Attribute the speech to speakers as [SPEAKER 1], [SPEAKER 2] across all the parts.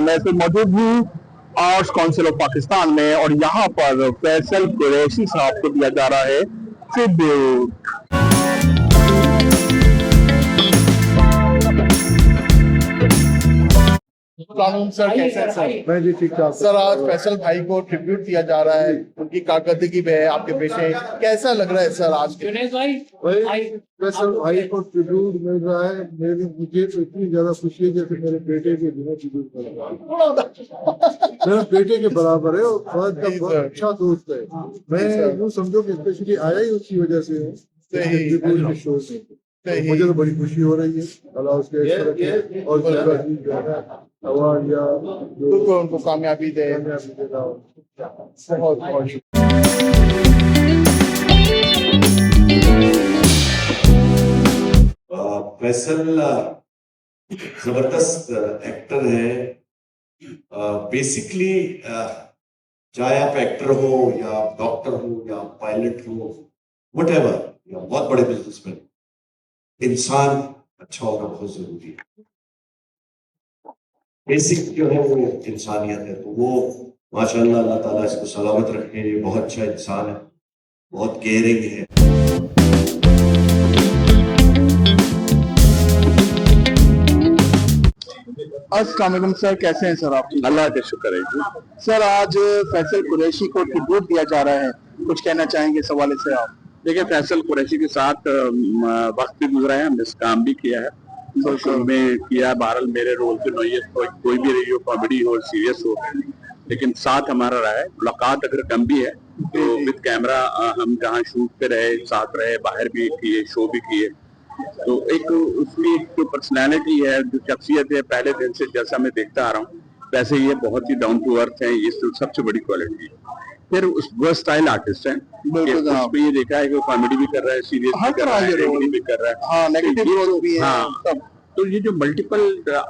[SPEAKER 1] मैं इस वक्त मौजूद हूँ आर्ट्स काउंसिल ऑफ पाकिस्तान में और यहाँ पर फैसल कुरैशी साहब को दिया जा रहा है ट्रिब्यूट।
[SPEAKER 2] सर कैसे हैं सर?
[SPEAKER 3] मैं जी ठीक ठाक।
[SPEAKER 2] सर आज फैसल भाई को ट्रिब्यूट दिया जा रहा है, उनकी कारकर्दगी में आपके पेशे कैसा लग रहा है सर आज के?
[SPEAKER 3] फैसल भाई को ट्रिब्यूट मिल रहा है, मुझे तो इतनी ज्यादा खुशी है जैसे मेरे बेटे के बिना ट्रिब्यूट मिल रहा है। मेरे बेटे के बराबर है और फर्ज का बहुत अच्छा दोस्त है। मैं यूँ समझो कि स्पेशली आया ही उसकी वजह से हूँ ट्रिब्यूट के शो से। मुझे तो बड़ी खुशी हो रही है। अल्लाह उसके और अवार्ड या
[SPEAKER 2] बिल्कुल उनको कामयाबी दे। बहुत बहुत
[SPEAKER 4] फैसल जबरदस्त एक्टर है। बेसिकली चाहे आप एक्टर हो या डॉक्टर हो या पायलट हो, व्हाटएवर, या बहुत बड़े बिजनेसमैन, इंसान अच्छा होना बहुत जरूरी है। बेसिक जो है वो इंसानियत है, तो वो माशाल्लाह अल्लाह ताला इसको सलामत रखे। ये बहुत अच्छा इंसान है, बहुत केयरिंग है।
[SPEAKER 1] अस्सलाम वालेकुम सर, कैसे हैं सर आप?
[SPEAKER 5] अल्लाह का शुक्र है जी।
[SPEAKER 1] सर आज फैसल कुरैशी को ट्रिब्यूट दिया जा रहा है, कुछ कहना चाहेंगे इस हवाले से आप?
[SPEAKER 5] देखिए, फैसल कुरैशी के साथ वक्त भी गुजरा है, हमने काम भी किया है, में किया। बहरहाल मेरे रोल की नोयत कोई भी रही हो, कॉमेडी हो, सीरियस हो, लेकिन साथ हमारा रहा है। मुलाकात अगर कम भी है तो विद कैमरा हम जहाँ शूट पे रहे, साथ रहे, बाहर भी किए, शो भी किए। तो एक उसकी जो पर्सनैलिटी है, जो शख्सियत है, पहले दिन से जैसा मैं देखता आ रहा हूँ वैसे ये बहुत ही डाउन टू अर्थ है। ये सबसे बड़ी क्वालिटी है। फिर उस वर्सटाइल आर्टिस्ट है, उसमें ये देखा है कि वो कॉमेडी भी कर रहा है, सीरियस भी कर रहा है, रोल भी कर रहा है,
[SPEAKER 1] नेगेटिव रोल भी है।
[SPEAKER 5] हाँ, तो ये जो मल्टीपल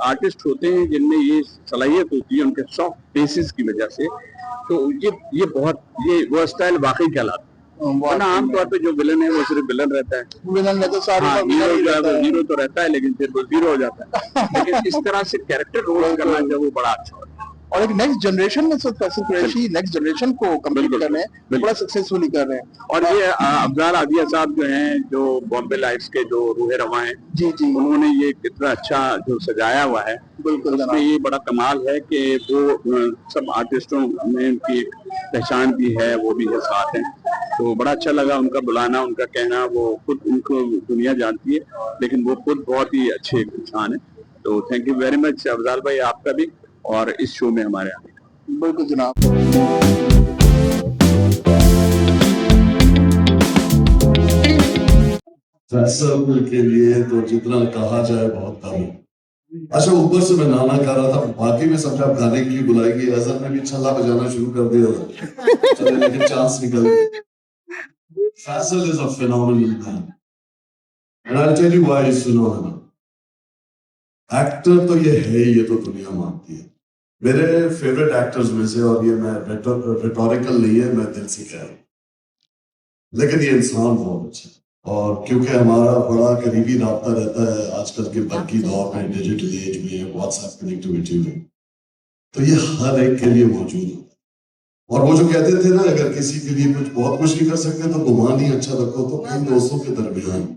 [SPEAKER 5] आर्टिस्ट होते हैं जिनमें ये सलाहियत होती है उनके सॉफ्ट फेसेस की वजह से, तो ये बहुत ये वर्सटाइल वाकई कहलाता है। वरना आमतौर पे जो विलन है वो सिर्फ विलन रहता है।
[SPEAKER 1] विलन रहता है, सारी
[SPEAKER 5] हाँ, हीरो तो रहता है लेकिन फिर वो जीरो हो जाता है। लेकिन इस तरह से कैरेक्टर रोल करना जो वो बड़ा अच्छा होता है।
[SPEAKER 1] और एक नेक्स्ट जनरेशन में sir Faisal Qureshi next generation को कम्पीट कर रहे हैं, बड़ा सक्सेसफुली कर रहे हैं।
[SPEAKER 5] और ये अफजाल आदिया साहब जो हैं, जो बॉम्बे लाइट्स के जो रूहे रवा हैं,
[SPEAKER 1] जी जी,
[SPEAKER 5] उन्होंने ये कितना अच्छा जो सजाया हुआ है।
[SPEAKER 1] बिल्कुल
[SPEAKER 5] उसमें ये बड़ा कमाल है कि वो सब आर्टिस्टों में उनकी एक पहचान भी है, वो भी है साथ हैं। तो बड़ा अच्छा लगा उनका बुलाना, उनका कहना। वो खुद उनको दुनिया जानती है लेकिन वो खुद बहुत ही अच्छे इंसान है। तो thank you very much Afzal भाई, आपका भी, और इस शो में हमारे आने का।
[SPEAKER 1] बिल्कुल जनाब।
[SPEAKER 4] फैसल के लिए तो जितना कहा जाए बहुत कम है। अच्छा, ऊपर से मैं नाना गा रहा था, बाकी में समझा गाने की बुलाएगी। अजहर ने भी छल्ला बजाना शुरू कर दिया था, चलो लेकिन चांस निकल गया। Faisal is a phenomenal man, and I'll tell you why he's phenomenal. Actor तो ये है, ये तो दुनिया मानती है। मेरे फेवरेट एक्टर्स में से, और ये मैं रिटोरिकल नहीं है, मैं दिल से कह रहा हूँ, लेकिन ये इंसान बहुत अच्छा है। और क्योंकि हमारा बड़ा करीबी राब्ता रहता है आजकल के बरकी दौर में, डिजिटल एज में, व्हाट्सएप कनेक्टिविटी में, तो ये हर एक के लिए मौजूद है। और वो जो कहते थे ना, अगर किसी के लिए बहुत कुछ नहीं कर सकते तो गुमान ही अच्छा रखो, तो कई दोस्तों के दरमियान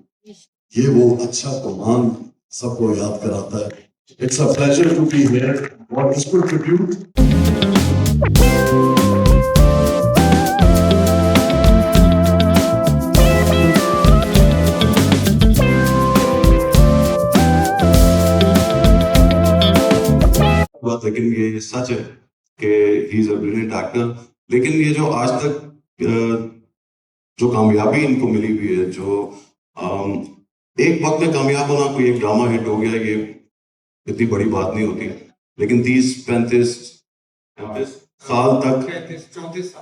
[SPEAKER 4] ये वो अच्छा गुमान सबको याद कराता है। It's a pleasure to be here और इसको ट्रिब्यूट। लेकिन ये सच है कि he is a brilliant actor. लेकिन ये जो आज तक जो कामयाबी इनको मिली हुई है, जो एक वक्त में कामयाब होना, कोई एक ड्रामा हिट हो गया, ये इतनी बड़ी बात नहीं होती। लेकिन 30-35 साल तक,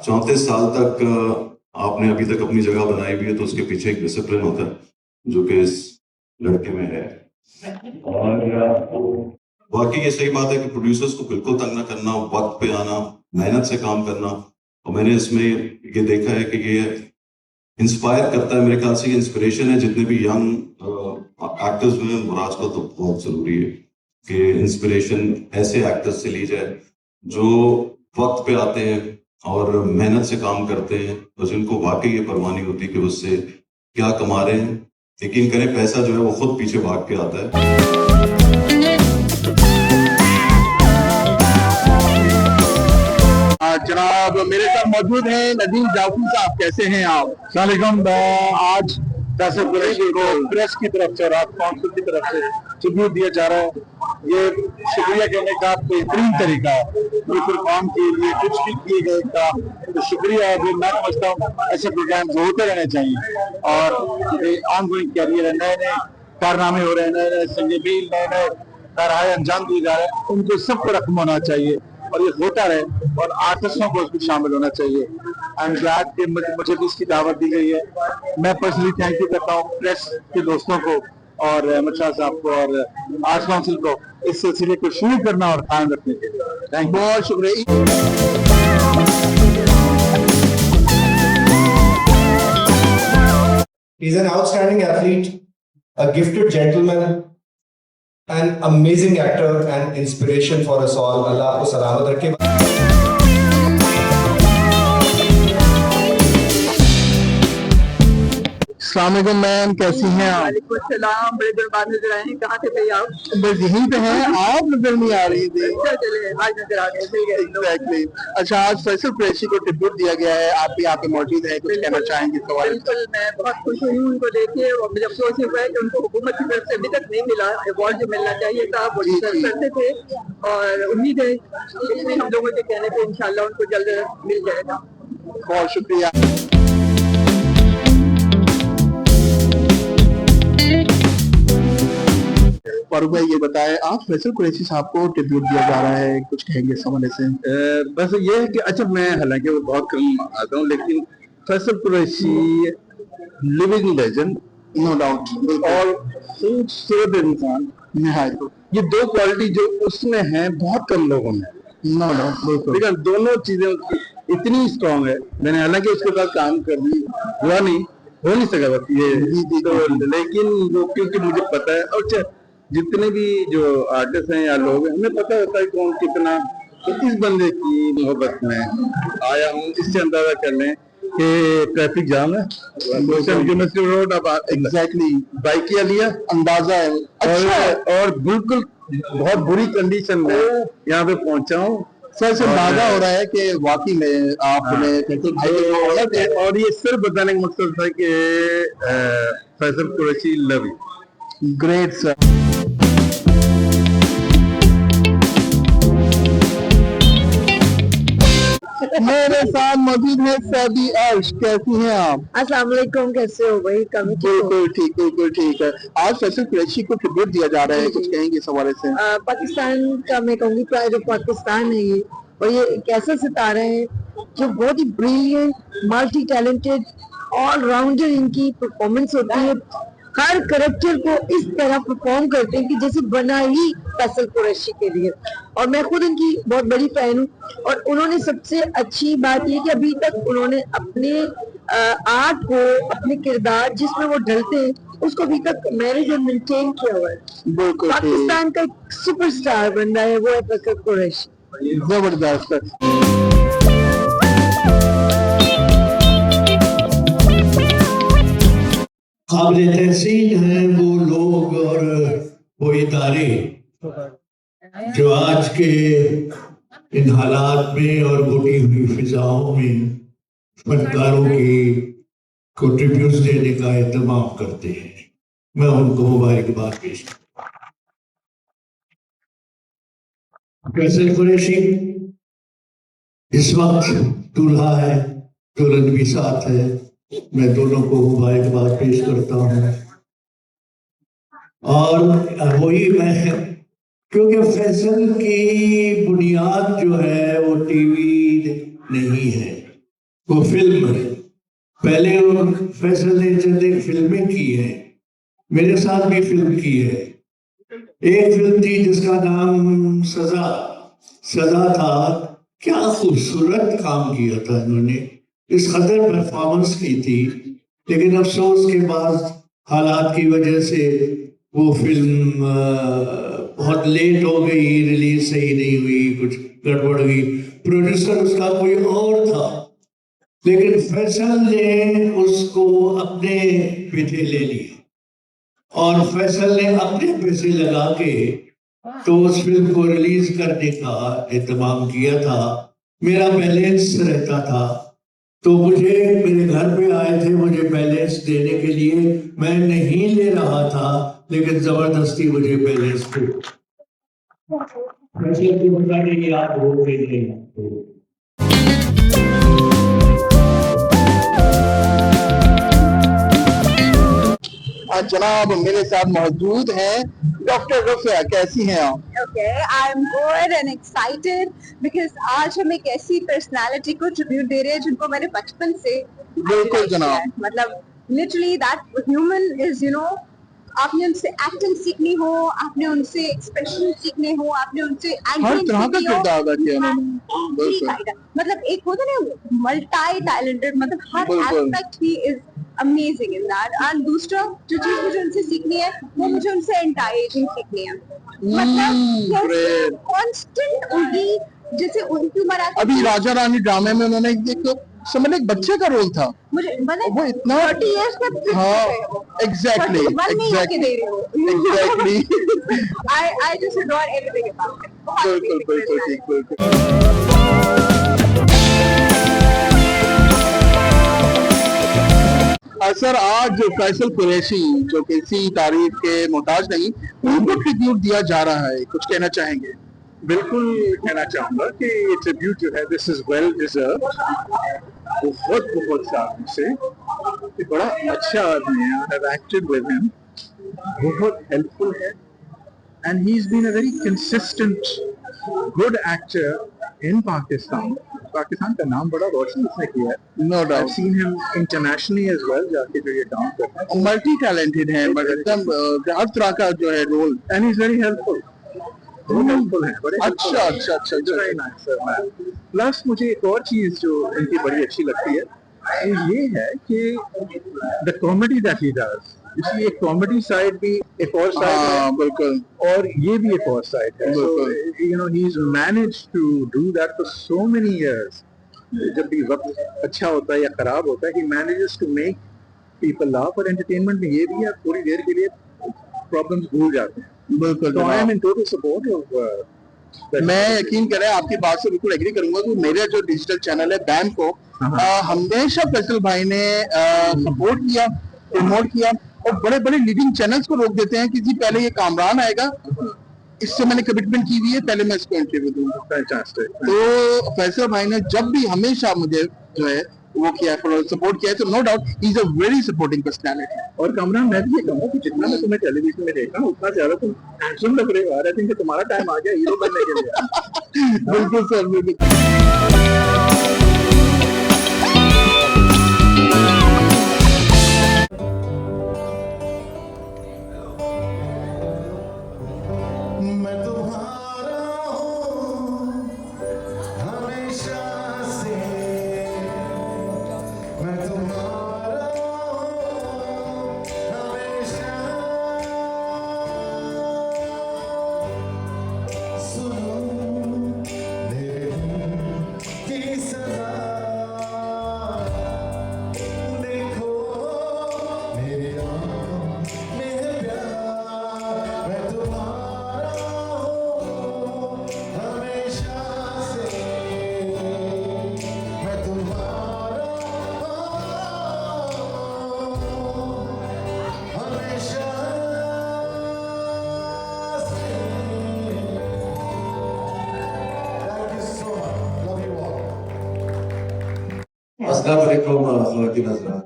[SPEAKER 4] 34 साल तक आपने अभी तक अपनी जगह बनाई हुई है, तो उसके पीछे एक डिसिप्लिन होता है जो कि इस लड़के में है। और बाकी ये सही बात है कि प्रोड्यूसर्स को बिल्कुल तंग ना करना, वक्त पे आना, मेहनत से काम करना। और मैंने इसमें ये देखा है कि ये इंस्पायर करता है, मेरे ख्याल से ये इंस्पिरेशन है जितने भी यंग एक्टर्स में, मुराद को तो बहुत जरूरी है। कि इंस्पिरेशन ऐसे एक्टर्स से ली जाए जो वक्त पे आते हैं और मेहनत से काम करते हैं और जिनको वाकई ये परवाह नहीं होती कि उससे क्या कमा रहे हैं। यकीन करें पैसा जो है वो खुद पीछे भाग के आता है।
[SPEAKER 1] जनाब मेरे साथ मौजूद हैं नदीम जाफरी साहब, कैसे हैं आप? सलाम। आज फैसल कुरैशी को प्रेस की तरफ से, राज काउंसिल की तरफ से ट्रिब्यूट दिया जा रहा है। ये शुक्रिया कहने का बेहतरीन तरीका है। ये प्रोग्राम के लिए कुछ भी किए गए का तो शुक्रिया है। मैं समझता हूँ ऐसे प्रोग्राम होते रहने चाहिए और ऑन गोइंग कैरियर है, नए नए कारनामे हो रहे हैं, नए नए संजीवी, नए नए कारहाय अंजाम दिए जा रहे हैं, उनको सबको रकम होना चाहिए और ये होता रहे और आर्टिस्टों को उसमें शामिल होना चाहिए। आई एम ग्लैड कि मुझे भी इसकी दावत दी गई है। मैं पर्सनली थैंक यू करता हूँ प्रेस के दोस्तों को और अहमद शाह साहब को और आर्ट्स काउंसिल को इस सिलसिले को शुरू करना और कायम रखने के लिए थैंक यू। बहुत शुक्रिया।
[SPEAKER 6] He's an outstanding athlete, a gifted gentleman, an amazing actor and inspiration for us all. Allah आपको सलामत रखे।
[SPEAKER 1] अस्सलाम वालेकुम मैम, कैसी हैं आप?
[SPEAKER 7] वालेकुम सलाम। बड़े दिन बाद नजर आए हैं, कहाँ थे भैया आप?
[SPEAKER 1] बस यहीं पे हैं, आप नजर नहीं आ रही थी।
[SPEAKER 7] अच्छा चले आज नजर आ गए, मिल गए।
[SPEAKER 1] एग्जैक्टली। अच्छा, आज फैसल कुरैशी को ट्रिब्यूट दिया गया है, आप भी यहाँ पे मौजूद है, कुछ कहना चाहेंगे इस सवाल?
[SPEAKER 7] बिल्कुल, मैं बहुत खुश हुई हूँ उनको देखे और मुझे अफसोस ये हुआ है कि उनको हुकूमत की तरफ से अभी तक नहीं मिला अवार्ड जो मिलना चाहिए था। वो डिजर्व करते थे और उम्मीद है इसलिए हम लोगों के कहने पे इंशाल्लाह उनको जल्द मिल जाएगा।
[SPEAKER 1] बहुत शुक्रिया। फारूक भाई, ये बताएं, आप फैसल कुरैशी साहब को ट्रिब्यूट दिया जा रहा है, कुछ कहेंगे इस हवाले से?
[SPEAKER 5] बस ये है कि अच्छा, मैं हालांकि वो बहुत कम आता हूँ लेकिन Faisal Qureshi living legend,
[SPEAKER 1] no doubt,
[SPEAKER 5] और खूबसूरत इंसान।
[SPEAKER 1] निहायत,
[SPEAKER 5] ये दो क्वालिटी जो उसमें है बहुत कम लोगों में।
[SPEAKER 1] नो डाउट, बिल्कुल।
[SPEAKER 5] लेकिन दोनों चीजें उसकी इतनी स्ट्रांग है। मैंने हालांकि उसके साथ काम कर ली, हुआ नहीं, हो नहीं सका बस ये तो, लेकिन वो क्योंकि मुझे पता है और जितने भी जो आर्टिस्ट हैं या लोग हैं, हमें पता होता है कौन कितना तो इस बंदे की मोहब्बत में आया हूँ। इससे अंदाजा कर लें कि ट्रैफिक जाम है यूनिवर्सिटी रोड, अब
[SPEAKER 1] एग्जैक्टली
[SPEAKER 5] बाइकिया लिया,
[SPEAKER 1] अंदाजा है।
[SPEAKER 5] और बिल्कुल बहुत बुरी कंडीशन में यहाँ पे पहुंचा हूँ।
[SPEAKER 1] सर से अंदाजा हो रहा है कि वाकई में आपने फैसल भाई को,
[SPEAKER 5] और ये सिर्फ बताने का मकसद था कि Faisal Qureshi love you.
[SPEAKER 1] Great sir. मेरे साथ मौजूद है सैदी अर्श, कैसी हैं आप?
[SPEAKER 7] अस्सलाम वालेकुम, कैसे हो भाई?
[SPEAKER 1] बिल्कुल ठीक, बिल्कुल ठीक है। आज फैसल कुरैशी को ट्रिब्यूट दिया जा रहा है, कुछ कहेंगे इस हवाले से?
[SPEAKER 7] पाकिस्तान का मैं कहूँगी प्राइड ऑफ पाकिस्तान है ये, और ये एक ऐसा सितारा है जो बहुत ही brilliant, multi talented, all rounder इनकी परफॉर्मेंस होती है। हर करेक्टर को इस तरह परफॉर्म करते हैं कि जैसे बना ही फैसल कुरैशी के लिए, और मैं खुद इनकी बहुत बड़ी फैन हूँ। और उन्होंने सबसे अच्छी बात ये कि अभी तक उन्होंने अपने आर्ट को, अपने किरदार जिसमें वो ढलते हैं, उसको अभी तक मैनेज और मेंटेन किया हुआ है।
[SPEAKER 1] बिल्कुल
[SPEAKER 7] पाकिस्तान का एक सुपरस्टार बन रहा है, वो है फैसल कुरैशी।
[SPEAKER 1] जबरदस्त।
[SPEAKER 8] काबिल तहसीन हैं वो लोग और वो इदारे जो आज के इन हालात में और घुटी हुई फिजाओं में फनकारों की को ट्रिब्यूट देने का एहतमाम करते हैं। मैं उनको मुबारकबाद पेश करता हूं। फैसल कुरैशी इस वक्त दूल्हा है, दुल्हन भी साथ है। मैं दोनों को मुबारकबाद पेश करता हूँ। और वही मैं, क्योंकि फैसल की बुनियाद जो है वो टीवी नहीं है, वो फिल्म है। पहले फैसल ने चंद एक फिल्में की हैं, मेरे साथ भी फिल्म की है। एक फिल्म थी जिसका नाम सजा था। क्या खूबसूरत काम किया था इन्होंने, इस कदर परफॉर्मेंस की थी, लेकिन अफसोस के बाद हालात की वजह से वो फिल्म बहुत लेट हो गई, रिलीज सही नहीं हुई, कुछ गड़बड़ हुई, प्रोड्यूसर उसका कोई और था, लेकिन फैसल ने उसको अपने पीछे ले लिया और फैसल ने अपने पैसे लगा के तो उस फिल्म को रिलीज करने का इंतजाम किया था। मेरा बैलेंस रहता था, तो मुझे मेरे घर पे आए थे मुझे बैलेंस देने के लिए, मैं नहीं ले रहा था, लेकिन जबरदस्ती मुझे बैलेंस दो। याद हो गई।
[SPEAKER 1] जनाब मेरे साथ मौजूद हैं डॉक्टर रुफिया, कैसी हैं आप?
[SPEAKER 9] Okay, I'm good and excited because आज हम एक ऐसी पर्सनालिटी को ट्रिब्यूट दे रहे हैं जिनको मैंने बचपन से
[SPEAKER 1] बिल्कुल
[SPEAKER 9] idolize
[SPEAKER 1] जनाब।
[SPEAKER 9] किया है। मतलब literally that human is आपने उनसे एक्टिंग सीखनी हो, आपने उनसे एक्सप्रेशन सीखने हो, आपने उनसे
[SPEAKER 1] हर
[SPEAKER 9] एक्टिंग
[SPEAKER 1] तरह का किरदार अदा किया उन्होंने। बिल्कुल।
[SPEAKER 9] मतलब एक होता है ना मल्टी टैलेंटेड, मतलब हर
[SPEAKER 1] बिल्कुल।
[SPEAKER 9] Aspect he is amazing in that. And दूसरा जो चीज मुझे उनसे सीखनी है वो मुझे उनसे एंटायर एजिंग सीखनी है। मतलब
[SPEAKER 1] great।
[SPEAKER 9] कांस्टेंट उनकी जैसे उनकी उम्र आती
[SPEAKER 1] अभी राजा रानी ड्रामे में उन्होंने एक समझ एक बच्चे का रोल था,
[SPEAKER 9] मुझे मतलब
[SPEAKER 1] वो इतना
[SPEAKER 9] 30 इयर्स में
[SPEAKER 1] हाँ exactly exactly
[SPEAKER 9] I just adore everything about it. बहुत
[SPEAKER 1] बिल्कुल
[SPEAKER 9] amazing
[SPEAKER 1] बिल्कुल
[SPEAKER 9] personality।
[SPEAKER 1] ठीक बिल्कुल। सर आज जो फैसल कुरैशी जो किसी तारीफ के मोहताज नहीं, उनको ट्रिब्यूट दिया जा रहा है, कुछ कहना चाहेंगे?
[SPEAKER 5] बिल्कुल कहना चाहूंगा कि ये ट्रिब्यूट जो है दिस इज वेल डिजर्व। बहुत बहुत सालों से ये बड़ा अच्छा आदमी है, I have acted with him, बहुत हेल्पफुल है and he is been a very consistent good actor in Pakistan. Pakistan का नाम बड़ा रोशन उसने किया है।
[SPEAKER 1] No
[SPEAKER 5] I've
[SPEAKER 1] doubt.
[SPEAKER 5] seen him internationally as well, जाके जो ये काम करता है,
[SPEAKER 1] मल्टी टैलेंटेड है, बट एकदम हर तरह का जो है role.
[SPEAKER 5] and he's very helpful। बहुत helpful है, बड़े helpful
[SPEAKER 1] अच्छा
[SPEAKER 5] हैं।
[SPEAKER 1] अच्छा अच्छा
[SPEAKER 5] It's very nice, sir, man। Plus मुझे एक और चीज जो इनकी बड़ी अच्छी लगती है वो ये है कि the comedy that he does, इसलिए एक कॉमेडी साइड भी एक और साइड है
[SPEAKER 1] हाँ बिल्कुल
[SPEAKER 5] और ये भी एक और साइड है। So
[SPEAKER 1] बिल्कुल।
[SPEAKER 5] you know he's managed to do that for so many years। जब भी वक्त अच्छा होता है या खराब होता है, he manages to make people laugh। और एंटरटेनमेंट में ये भी है, थोड़ी देर के लिए प्रॉब्लम्स भूल जाते हैं।
[SPEAKER 1] बिल्कुल
[SPEAKER 5] तो आई एम
[SPEAKER 1] जनाब।
[SPEAKER 5] इन टोटल सपोर्ट ऑफ
[SPEAKER 1] मैं यकीन करें आपकी बात से बिल्कुल एग्री करूंगा कि मेरा जो डिजिटल चैनल है बैम को हमेशा फैसल भाई ने सपोर्ट किया, प्रमोट किया, और बड़े बड़े लीडिंग चैनल्स को रोक देते हैं कि जी पहले ये कामरान आएगा, इससे मैंने कमिटमेंट की हुई है, पहले मैं इसको इंटरव्यू दूंगा।
[SPEAKER 5] फैंटास्टिक।
[SPEAKER 1] तो फैसल भाई ने जब भी हमेशा मुझे जो है वो किया है, सपोर्ट किया है, तो no doubt he is a very supporting personality.
[SPEAKER 5] और कमरा मैं भी ये कहूँगा कि जितना मैं तुम्हें टेलीविजन में देखा उतना ज्यादा तुम हैंडसम लग रहे हो। आई थिंक तुम्हारा टाइम आ गया हीरो बनने के लिए।
[SPEAKER 1] बिल्कुल सर बिल्कुल।
[SPEAKER 3] मैं तुम्हारा हूँ हमेशा से, मैं तुम्हारा हूँ हमेशा। सुनो मेरे दिल की सदा, देखो मेरी आँखों में है प्यार। मैं तुम्हारा हूँ हमेशा से, मैं तुम्हारा हूँ हमेशा से। Thank you so much. Love you all.
[SPEAKER 10] अस्सलाम वालेकुम ख़वातीन हज़रात।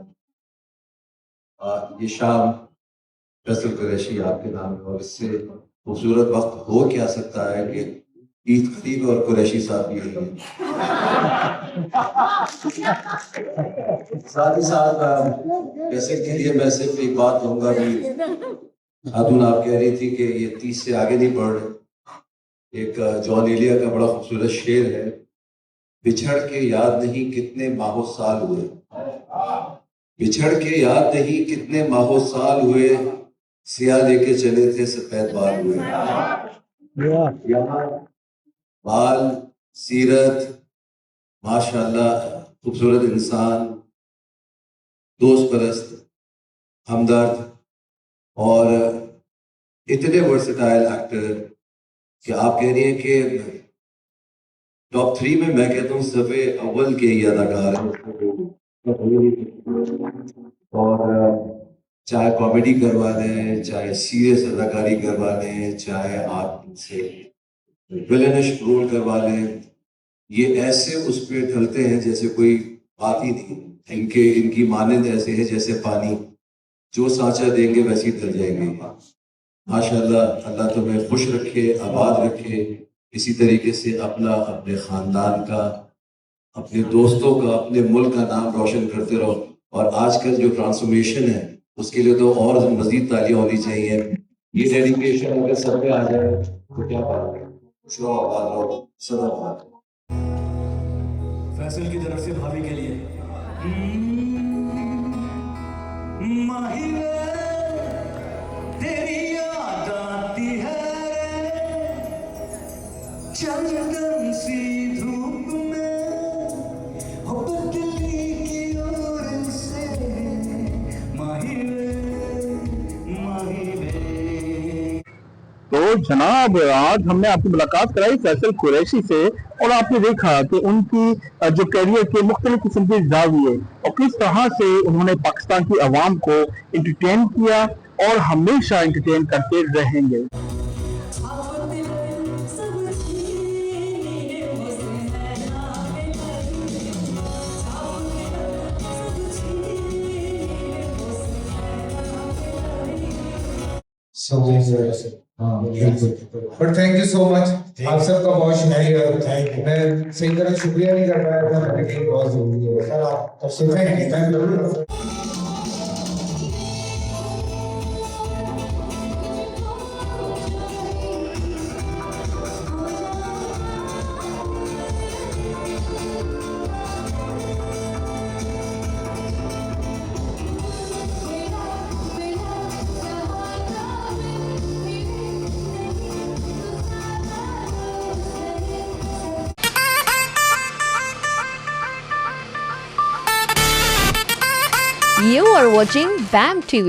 [SPEAKER 10] ये शाम फैसल कुरैशी आपके नाम है और इससे खूबसूरत वक्त हो क्या सकता है कि ईद खतीब और कुरैशी साहब भी हैं। साथ ही साथ फैसल के लिए मैं सिर्फ एक बात कहूँगा कि खातून आप कह रही थी कि ये 30 से आगे नहीं बढ़ रहे। एक जॉन एलिया का बड़ा खूबसूरत शेर है, बिछड़ के याद नहीं कितने माहो साल हुए, बिछड़ के याद नहीं कितने माहो साल हुए, सिया लेके चले थे सफेद बाल हुए। यहाँ बाल, सीरत, माशाल्लाह खूबसूरत इंसान, दोस्त परस्त, हमदर्द और इतने वर्सेटाइल एक्टर कि आप कह रही हैं कि टॉप 3 में मैं कहता हूँ सफ़े अव्वल के ही अदाकार हैं। और चाहे कॉमेडी करवा लें, चाहे सीरियस अदाकारी करवा लें, चाहे आप इनसे विलेनिश रोल करवा लें, ये ऐसे उस पर ढलते हैं जैसे कोई बात ही नहीं। इनकी मानंद ऐसे है जैसे पानी, जो सांचा देंगे वैसे ही ढल जाएंगे। माशाल्लाह, अल्लाह तुम्हें खुश रखे, आबाद रखे, इसी तरीके से अपने ख़ानदान का, अपने दोस्तों का, अपने मुल्क का नाम रोशन करते रहो। और आजकल जो ट्रांसफॉर्मेशन है उसके लिए तो और मज़ीद तालियां होनी चाहिए। ये डेडिकेशन अगर सब पे आ जाए तो क्या बात है। खुश रहो, आबाद रहो, सदा आबाद रहो।
[SPEAKER 8] फैसल की तरफ से भाभी के लिए माही तेरी याद आती है चंदन सी धूप में हो बदली की ओर से माही
[SPEAKER 1] तो जनाब, आज हमने आपकी मुलाकात कराई फैसल कुरैशी से और आपने देखा कि उनकी जो करियर के मुख्तलिफ किस्म के जाविये और किस तरह से उन्होंने पाकिस्तान की आवाम को इंटरटेन किया और हमेशा इंटरटेन करते रहेंगे।
[SPEAKER 2] But thank you so much, आप सबका बहुत शुक्रिया। मैं सही तरह शुक्रिया नहीं कर पाया था, लेकिन बहुत जरूरी है सर। आप thank you.
[SPEAKER 11] You are watching BAM TV.